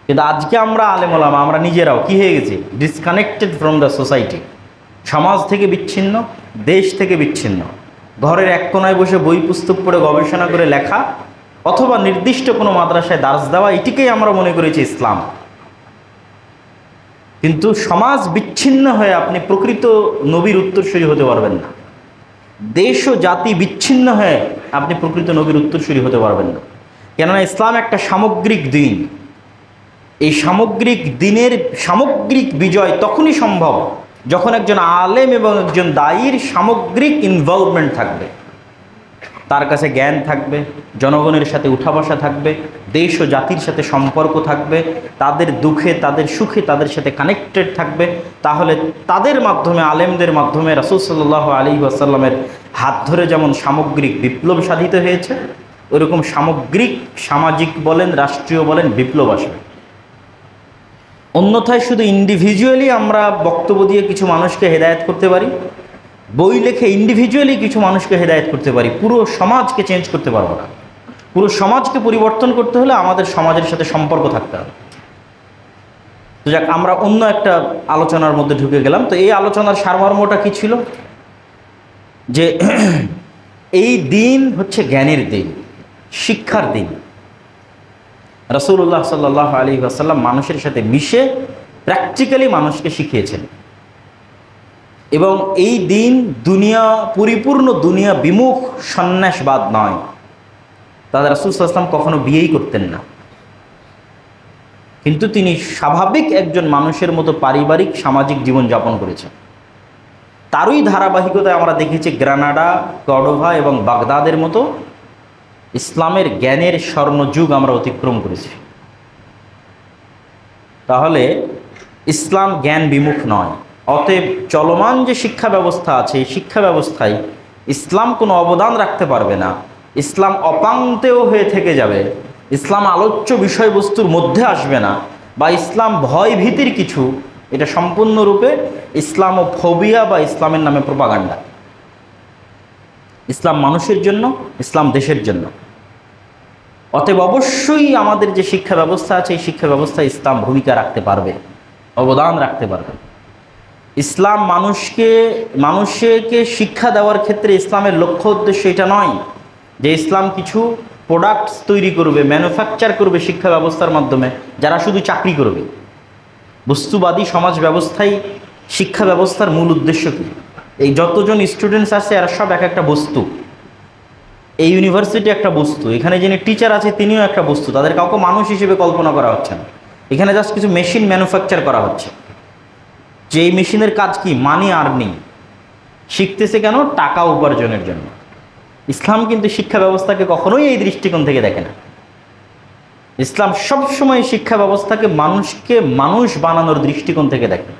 কিন্তু আজকে আমরা আলেম ওলামা আমরা নিজেরাও কি হয়ে গেছি? Disconnected from the society. সমাজ থেকে বিচ্ছিন্ন, দেশ থেকে বিচ্ছিন্ন। ঘরের এক কোনায় বসে বই পুস্তক পড়ে গবেষণা করে লেখা অথবা নির্দিষ্ট কোনো মাদ্রাসায় দার্স দেওয়া, এটিকেই আমরা মনে করেছি ইসলাম। কিন্তু সমাজ বিচ্ছিন্ন হয়ে আপনি প্রকৃত নবীর উত্তরসূরি হতে পারবেন না। দেশ ও জাতি বিচ্ছিন্ন হয়ে আপনি প্রকৃত নবীর উত্তরসূরি হতে পারবেন না। কেননা ইসলাম একটা সামগ্রিক দিন। এই সামগ্রিক দিনের সামগ্রিক বিজয় তখনই সম্ভব যখন একজন আলেম এবং একজন দায়ীর সামগ্রিক ইনভলভমেন্ট থাকবে, তার কাছে জ্ঞান থাকবে, জনগণের সাথে উঠা বসা থাকবে, দেশ ও জাতির সাথে সম্পর্ক থাকবে, তাদের দুঃখে তাদের সুখে তাদের সাথে কানেক্টেড থাকবে। তাহলে তাদের মাধ্যমে, আলেমদের মাধ্যমে রাসূল সাল্লাল্লাহু আলাইহি ওয়াসাল্লামের হাত ধরে যেমন সামগ্রিক বিপ্লব সাধিত হয়েছে, ওইরকম সামগ্রিক সামাজিক বলেন, রাষ্ট্রীয় বলেন, বিপ্লব আসবে। অন্যথায় শুধু ইন্ডিভিজুয়ালি আমরা বক্তব্য দিয়ে কিছু মানুষকে হেদায়েত করতে পারি, বই লেখে ইন্ডিভিজুয়ালি কিছু মানুষকে হেদায়েত করতে পারি, পুরো সমাজকে চেঞ্জ করতে পারবো না। পুরো সমাজকে পরিবর্তন করতে হলে আমাদের সমাজের সাথে সম্পর্ক থাকতে হবে। তো যাক, আমরা অন্য একটা আলোচনার মধ্যে ঢুকে গেলাম। তো এই আলোচনার সারমর্মটা কি ছিল? যে এই দিন হচ্ছে জ্ঞানের দিন, শিক্ষার দিন। রাসূলুল্লাহ সাল্লাল্লাহু আলাইহি ওয়াসাল্লাম মানুষের সাথে মিশে প্র্যাকটিক্যালি মানুষকে শিখিয়েছেন। এবং এই দিন দুনিয়া পরিপূর্ণ দুনিয়া বিমুখ সন্ন্যাসবাদ নয়। তাদের রাসূল সাল্লাল্লাহু আলাইহি ওয়াসাল্লাম কখনো বিয়েই করতেন না, কিন্তু তিনি স্বাভাবিক একজন মানুষের মতো পারিবারিক সামাজিক জীবন যাপন করেছেন। তারই ধারাবাহিকতায় আমরা দেখেছি গ্রানাডা, কর্ডোভা এবং বাগদাদের মতো ইসলামের জ্ঞানের স্বর্ণযুগ আমরা অতিক্রম করেছি। তাহলে ইসলাম জ্ঞান বিমুখ নয়। অতএব চলমান যে শিক্ষা ব্যবস্থা আছে, এই শিক্ষা ব্যবস্থায় ইসলাম কোনো অবদান রাখতে পারবে না। ইসলাম অপাঙ্ক্তেয় হয়ে থেকে যাবে, ইসলাম আলোচ্য বিষয়বস্তুর মধ্যে আসবে না, বা ইসলাম ভয় ভীতির কিছু, এটা সম্পূর্ণরূপে ইসলামোফোবিয়া বা ইসলামের নামে প্রোপাগান্ডা। ইসলাম মানুষের জন্য, ইসলাম দেশের জন্য। অতএব অবশ্যই আমাদের যে শিক্ষা ব্যবস্থা আছে, এই শিক্ষা ব্যবস্থায় ইসলাম ভূমিকা রাখতে পারবে, অবদান রাখতে পারবে। ইসলাম মানুষকে শিক্ষা দেওয়ার ক্ষেত্রে ইসলামের লক্ষ্য উদ্দেশ্য এটা নয় যে ইসলাম কিছু প্রোডাক্টস তৈরি করবে, ম্যানুফ্যাকচার করবে শিক্ষা ব্যবস্থার মাধ্যমে, যারা শুধু চাকরি করবে। বস্তুবাদী সমাজ ব্যবস্থায় শিক্ষা ব্যবস্থার মূল উদ্দেশ্য কী? এই যতজন স্টুডেন্টস আছে এরা সব এক একটা বস্তু। এই ইউনিভার্সিটি একটা বস্তু, এখানে যিনি টিচার আছে তিনিও একটা বস্তু। তাদের কাউকে মানুষ হিসেবে কল্পনা করা হচ্ছে না। এখানে জাস্ট কিছু মেশিন ম্যানুফ্যাকচার করা হচ্ছে, যে এই মেশিনের কাজ কি? মানি আর্নিং। শিখতেছে কেন? টাকা উপার্জনের জন্য। ইসলাম কিন্তু শিক্ষা ব্যবস্থাকে কখনোই এই দৃষ্টিকোণ থেকে দেখে না। ইসলাম সবসময় শিক্ষা ব্যবস্থাকে মানুষকে মানুষ বানানোর দৃষ্টিকোণ থেকে দেখে,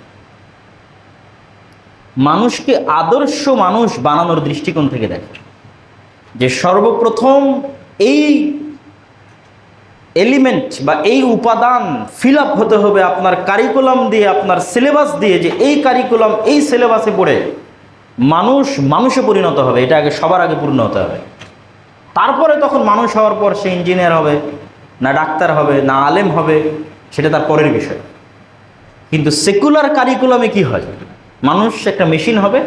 মানুষকে আদর্শ মানুষ বানানোর দৃষ্টিকোণ থেকে দেখে। যে সর্বপ্রথম এই এলিমেন্ট বা এই উপাদান ফিল আপ হতে হবে আপনার কারিকুলাম দিয়ে, আপনার সিলেবাস দিয়ে, যে এই কারিকুলাম এই সিলেবাসে পড়ে মানুষে পরিণত হবে। এটা আগে সবার আগে পূর্ণ হতে হবে। তারপরে তখন মানুষ হওয়ার পর সে ইঞ্জিনিয়ার হবে না ডাক্তার হবে না আলেম হবে, সেটা তার পরের বিষয়। কিন্তু সেকুলার কারিকুলামে কি হয়? মানুষ একটা মেশিন হবে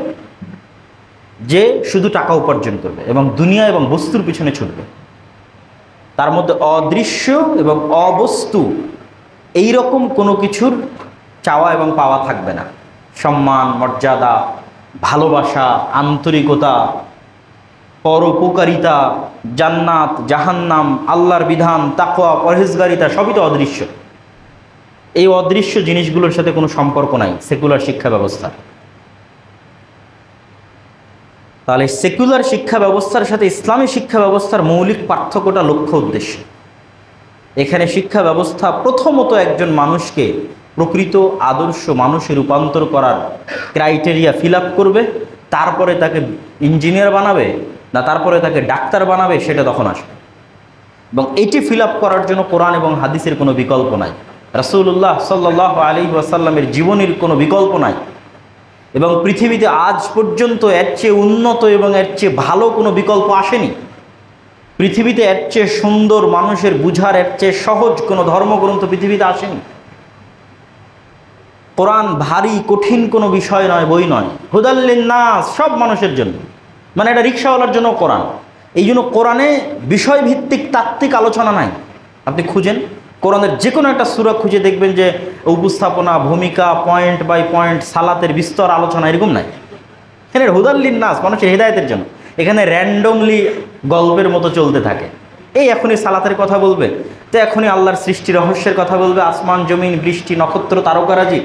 যে শুধু টাকা উপার্জন করবে এবং দুনিয়া এবং বস্তুর পিছনে ছুটবে। তার মধ্যে অদৃশ্য এবং অবস্তু এই রকম কোনো কিছুর চাওয়া এবং পাওয়া থাকবে না। সম্মান, মর্যাদা, ভালোবাসা, আন্তরিকতা, পরোপকারিতা, জান্নাত, জাহান্নাম, আল্লাহর বিধান, তাকওয়া, পরহেজগারিতা সবই তো অদৃশ্য। এই অদৃশ্য জিনিসগুলোর সাথে কোনো সম্পর্ক নাই সেকুলার শিক্ষা ব্যবস্থা। তাহলে সেকুলার শিক্ষা ব্যবস্থার সাথে ইসলামী শিক্ষা ব্যবস্থার মৌলিক পার্থক্যটা লক্ষ্য উদ্দেশ্য। এখানে শিক্ষা ব্যবস্থা প্রথমত একজন মানুষকে প্রকৃত আদর্শ মানুষে রূপান্তর করার ক্রাইটেরিয়া ফিল আপ করবে, তারপরে তাকে ইঞ্জিনিয়ার বানাবে না তারপরে তাকে ডাক্তার বানাবে, সেটা তখন আসবে। এবং এটি ফিল আপ করার জন্য কোরআন এবং হাদিসের কোনো বিকল্প নাই, রাসূলুল্লাহ সাল্লাল্লাহু আলাইহি ওয়াসাল্লামের জীবনের কোনো বিকল্প নাই। এবং পৃথিবীতে আজ পর্যন্ত এর চেয়ে উন্নত এবং এর চেয়ে ভালো কোনো বিকল্প আসেনি। পৃথিবীতে এর চেয়ে সুন্দর, মানুষের বুঝার এর চেয়ে সহজ কোনো ধর্মগ্রন্থ পৃথিবীতে আসেনি। কোরআন ভারী কঠিন কোনো বিষয় নয়, বই নয়। হুদাল লিন্নাস, সব মানুষের জন্য, মানে এটা রিক্সাওয়ালার জন্য কোরআন। এই জন্য কোরআনে বিষয়ভিত্তিক তাত্ত্বিক আলোচনা নাই। আপনি খুঁজেন কোরআনের যে কোনো একটা সূরা খুঁজে দেখবেন যে উপস্থাপনা, ভূমিকা, পয়েন্ট বাই পয়েন্ট, সালাতের বিস্তর আলোচনা এরকম নাই। এখানে হুদাল লিন্নাস, মানুষের হেদায়েতের জন্য। এখানে র্যান্ডমলি গল্পের মতো চলতে থাকে। এই এখনই সালাতের কথা বলবে, তো এখনই আল্লাহর সৃষ্টি রহস্যের কথা বলবে, আসমান জমিন, বৃষ্টি, নক্ষত্র, তারকারাজি।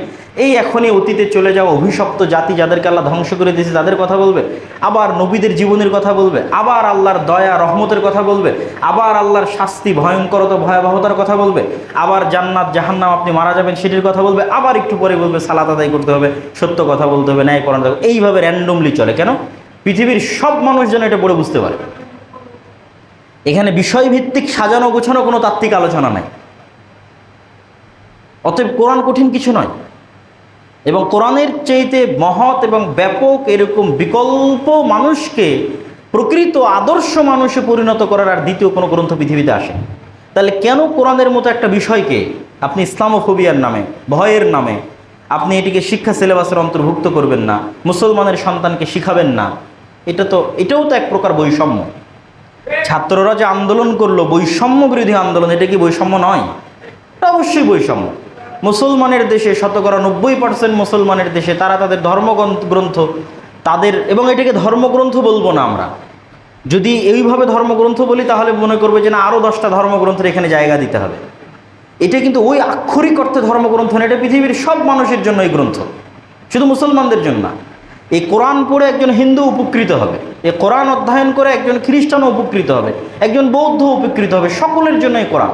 এই এখনই অতীতে চলে যাওয়া অভিশপ্ত জাতি যাদেরকে আল্লাহ ধ্বংস করে দিয়েছে তাদের কথা বলবে। আবার নবীদের জীবনের কথা বলবে, আবার আল্লাহর দয়া রহমতের কথা বলবে, আবার আল্লাহর শাস্তি, ভয়ঙ্করতা, ভয়াবহতার কথা বলবে, আবার জান্নাত জাহান্নাম, আপনি মারা যাবেন সেটির কথা বলবে, আবার একটু পরে বলবে সালাত আদায় করতে হবে, সত্য কথা বলতে হবে, ন্যায় করাতে হবে। এইভাবে র্যান্ডমলি চলে। কেন? পৃথিবীর সব মানুষ যেন এটা পড়ে বুঝতে পারে। এখানে বিষয়ভিত্তিক সাজানো গোছানো কোনো তাত্ত্বিক আলোচনা নাই। অতএব কোরআন কঠিন কিছু নয়, এবং কোরআনের চাইতে মহৎ এবং ব্যাপক এরকম বিকল্প মানুষকে প্রকৃত আদর্শ মানুষে পরিণত করার আর দ্বিতীয় কোনো গ্রন্থ পৃথিবীতে আসে। তাহলে কেন কোরআনের মতো একটা বিষয়কে আপনি ইসলামোফোবিয়ার নামে, ভয়ের নামে আপনি এটিকে শিক্ষা সিলেবাসের অন্তর্ভুক্ত করবেন না, মুসলমানের সন্তানকে শিখাবেন না? এটাও তো এক প্রকার বৈষম্য। ছাত্ররা যে আন্দোলন করলো, বৈষম্য বিরোধী আন্দোলন, এটা কি বৈষম্য নয়? এটা অবশ্যই বৈষম্য। মুসলমানের দেশে, শতকরা 90% মুসলমানের দেশে, তারা তাদের ধর্মগ্রন্থ তাদের, এবং এটাকে ধর্মগ্রন্থ বলবো না আমরা। যদি এইভাবে ধর্মগ্রন্থ বলি তাহলে মনে করবে যে না, আরও 10টা ধর্মগ্রন্থের এখানে জায়গা দিতে হবে। এটা কিন্তু ওই আক্ষরিক অর্থে ধর্মগ্রন্থ না, এটা পৃথিবীর সব মানুষের জন্য এই গ্রন্থ, শুধু মুসলমানদের জন্য না। এই কোরআন পড়ে একজন হিন্দু উপকৃত হবে, এই কোরআন অধ্যয়ন করে একজন খ্রিস্টানও উপকৃত হবে, একজন বৌদ্ধ উপকৃত হবে, সকলের জন্য এই কোরআন।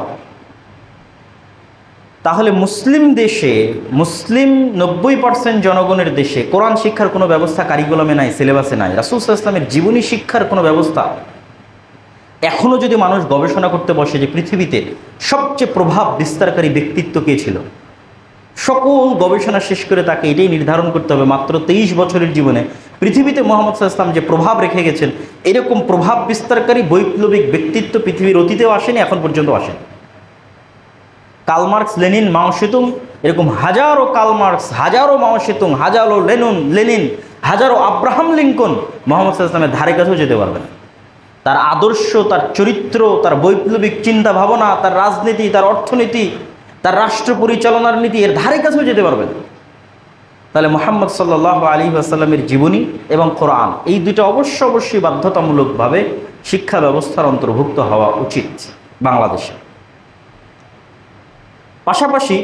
তাহলে মুসলিম দেশে, মুসলিম 90% জনগণের দেশে কোরআন শিক্ষার কোনো ব্যবস্থা কারিকুলামে নাই, সিলেবাসে নাই। রাসূল সাল্লাল্লাহু আলাইহি ওয়াসাল্লামের জীবনী শিক্ষার কোনো ব্যবস্থা। এখনও যদি মানুষ গবেষণা করতে বসে যে পৃথিবীতে সবচেয়ে প্রভাব বিস্তারকারী ব্যক্তিত্ব কে ছিল, সকল গবেষণা শেষ করে তাকে এটাই নির্ধারণ করতে হবে মাত্র 23 বছরের জীবনে পৃথিবীতে মুহাম্মদ সাল্লাল্লাহু আলাইহি ওয়াসাল্লাম যে প্রভাব রেখে গেছেন, এরকম প্রভাব বিস্তারকারী বৈপ্লবিক ব্যক্তিত্ব পৃথিবীর অতীতেও আসেনি, এখন পর্যন্ত আসেনি। কার্ল মার্কস, লেনিন, মাও সেতুং, এরকম হাজারো কার্ল মার্কস, হাজারো মাও সেতুং, হাজারো লেনিন, হাজারো আব্রাহাম লিঙ্কন মুহাম্মদ সাল্লাল্লাহু আলাইহি ওয়াসাল্লামের ধারে কাছেও যেতে পারবে না। তার আদর্শ, তার চরিত্র, তার বৈপ্লবিক চিন্তা ভাবনা, তার রাজনীতি, তার অর্থনীতি, তার রাষ্ট্র পরিচালনার নীতি, এর ধারে কাছেও যেতে পারবে না। তাহলে মুহাম্মদ সাল্লাল্লাহু আলাইহি ওয়াসাল্লামের জীবনী এবং কোরআন, এই দুটো অবশ্যই বাধ্যতামূলকভাবে শিক্ষা ব্যবস্থার অন্তর্ভুক্ত হওয়া উচিত বাংলাদেশে। পাশাপাশি